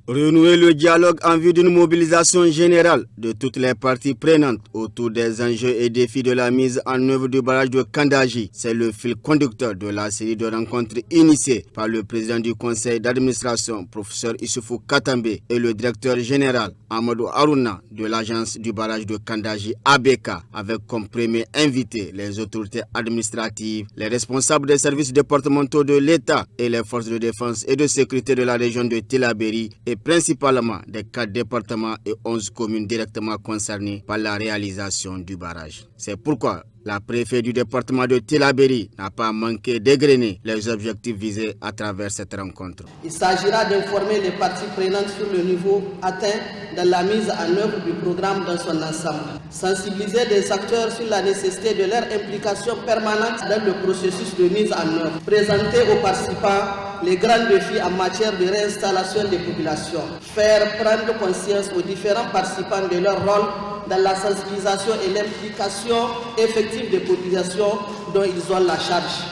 Renouer le dialogue en vue d'une mobilisation générale de toutes les parties prenantes autour des enjeux et défis de la mise en œuvre du barrage de Kandaji, c'est le fil conducteur de la série de rencontres initiée par le président du conseil d'administration, professeur Issoufou Katambe, et le directeur général Amadou Harouna de l'agence du barrage de Kandaji ABK, avec comme premier invité les autorités administratives, les responsables des services départementaux de l'État et les forces de défense et de sécurité de la région de Tillabéri et principalement des 4 départements et 11 communes directement concernées par la réalisation du barrage. C'est pourquoi la préfète du département de Tillabéri n'a pas manqué d'égrener les objectifs visés à travers cette rencontre. Il s'agira d'informer les parties prenantes sur le niveau atteint dans la mise en œuvre du programme dans son ensemble. Sensibiliser des acteurs sur la nécessité de leur implication permanente dans le processus de mise en œuvre. Présenter aux participants les grands défis en matière de réinstallation des populations. Faire prendre conscience aux différents participants de leur rôle dans la sensibilisation et l'implication effective des populations dont ils ont la charge.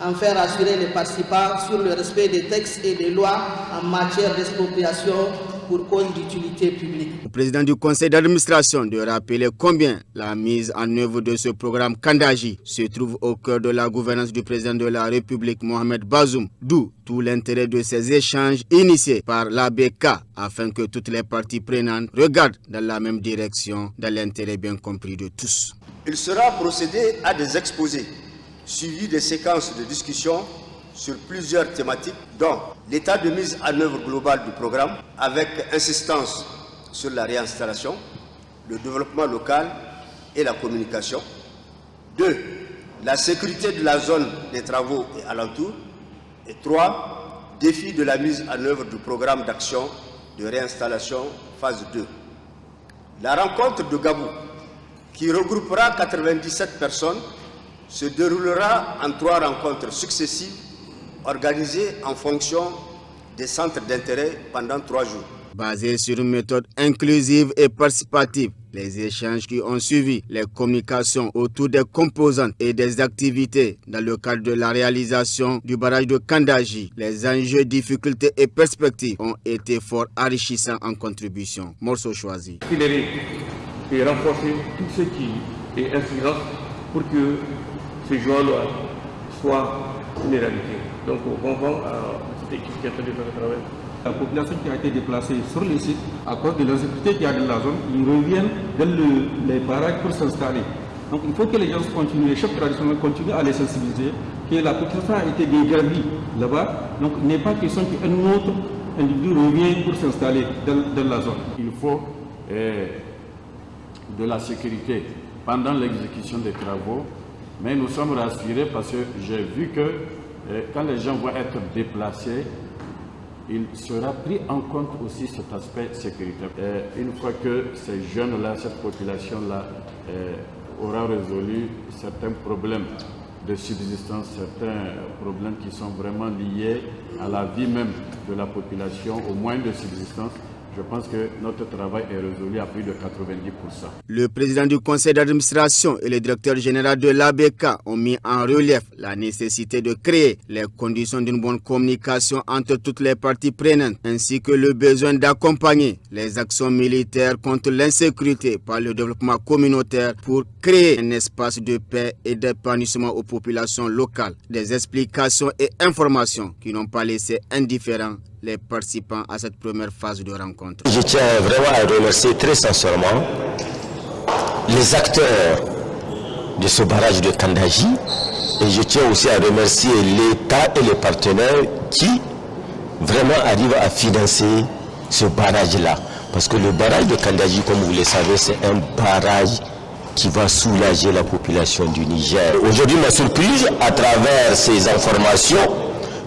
Enfin, rassurer les participants sur le respect des textes et des lois en matière d'expropriation pour cause d'utilité publique. Le président du conseil d'administration de rappeler combien la mise en œuvre de ce programme Kandaji se trouve au cœur de la gouvernance du président de la République Mohamed Bazoum, d'où tout l'intérêt de ces échanges initiés par l'ABK afin que toutes les parties prenantes regardent dans la même direction, dans l'intérêt bien compris de tous. Il sera procédé à des exposés suivis des séquences de discussion sur plusieurs thématiques, dont l'état de mise en œuvre globale du programme, avec insistance sur la réinstallation, le développement local et la communication. 2. La sécurité de la zone des travaux et alentours. Et 3. Défi de la mise en œuvre du programme d'action de réinstallation phase 2. La rencontre de Gabou, qui regroupera 97 personnes, se déroulera en 3 rencontres successives organisées en fonction des centres d'intérêt pendant 3 jours. Basé sur une méthode inclusive et participative, les échanges qui ont suivi, les communications autour des composantes et des activités dans le cadre de la réalisation du barrage de Kandaji, les enjeux, difficultés et perspectives ont été fort enrichissants en contribution. Morceau choisi. Accélérer et renforcer tout ce qui est incident pour que ce jour-là soit une réalité. Donc, on va à cette équipe qui a fait le travail. La population qui a été déplacée sur le site, à cause de l'insécurité qu'il y a dans la zone, ils reviennent dans les barrages pour s'installer. Donc il faut que les gens continuent, les chefs traditionnels continuent à les sensibiliser, que la population a été dégradée là-bas. Donc il n'est pas question qu'un autre individu revienne pour s'installer dans la zone. Il faut de la sécurité pendant l'exécution des travaux, mais nous sommes rassurés parce que j'ai vu que quand les gens vont être déplacés, il sera pris en compte aussi cet aspect sécuritaire. Une fois que ces jeunes-là, cette population-là aura résolu certains problèmes de subsistance, certains problèmes qui sont vraiment liés à la vie même de la population, au moins de subsistance, je pense que notre travail est résolu à plus de 90%. Le président du conseil d'administration et le directeur général de l'ABK ont mis en relief la nécessité de créer les conditions d'une bonne communication entre toutes les parties prenantes, ainsi que le besoin d'accompagner les actions militaires contre l'insécurité par le développement communautaire pour créer un espace de paix et d'épanouissement aux populations locales. Des explications et informations qui n'ont pas laissé indifférents les participants à cette première phase de rencontre. Je tiens vraiment à remercier très sincèrement les acteurs de ce barrage de Kandaji et je tiens aussi à remercier l'État et les partenaires qui vraiment arrivent à financer ce barrage-là. Parce que le barrage de Kandaji, comme vous le savez, c'est un barrage qui va soulager la population du Niger. Aujourd'hui, ma surprise, à travers ces informations,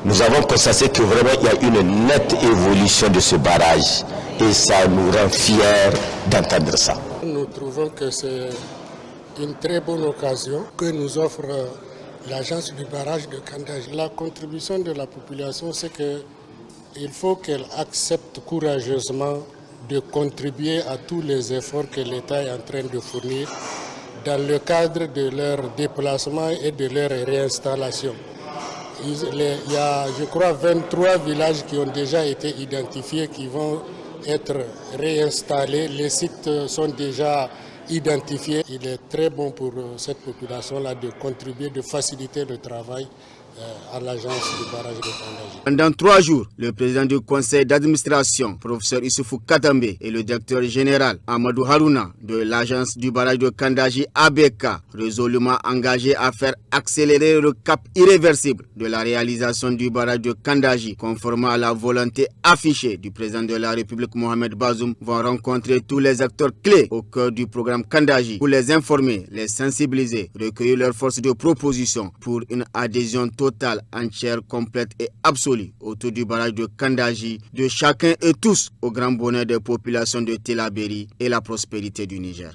nous avons constaté que vraiment il y a une nette évolution de ce barrage et ça nous rend fiers d'entendre ça. Nous trouvons que c'est une très bonne occasion que nous offre l'agence du barrage de Kandaji. La contribution de la population, c'est qu'il faut qu'elle accepte courageusement de contribuer à tous les efforts que l'État est en train de fournir dans le cadre de leur déplacement et de leur réinstallation. Il y a, je crois, 23 villages qui ont déjà été identifiés, qui vont être réinstallés. Les sites sont déjà identifiés. Il est très bon pour cette population-là de contribuer, de faciliter le travail à l'agence du barrage de Kandaji. Pendant 3 jours, le président du conseil d'administration, professeur Issoufou Katambe, et le directeur général Amadou Harouna de l'agence du barrage de Kandaji ABK, résolument engagés à faire accélérer le cap irréversible de la réalisation du barrage de Kandaji, conformément à la volonté affichée du président de la République Mohamed Bazoum, vont rencontrer tous les acteurs clés au cœur du programme Kandaji pour les informer, les sensibiliser, recueillir leurs forces de proposition pour une adhésion totale, entière, complète et absolue autour du barrage de Kandaji, de chacun et tous, au grand bonheur des populations de Tillabéri et la prospérité du Niger.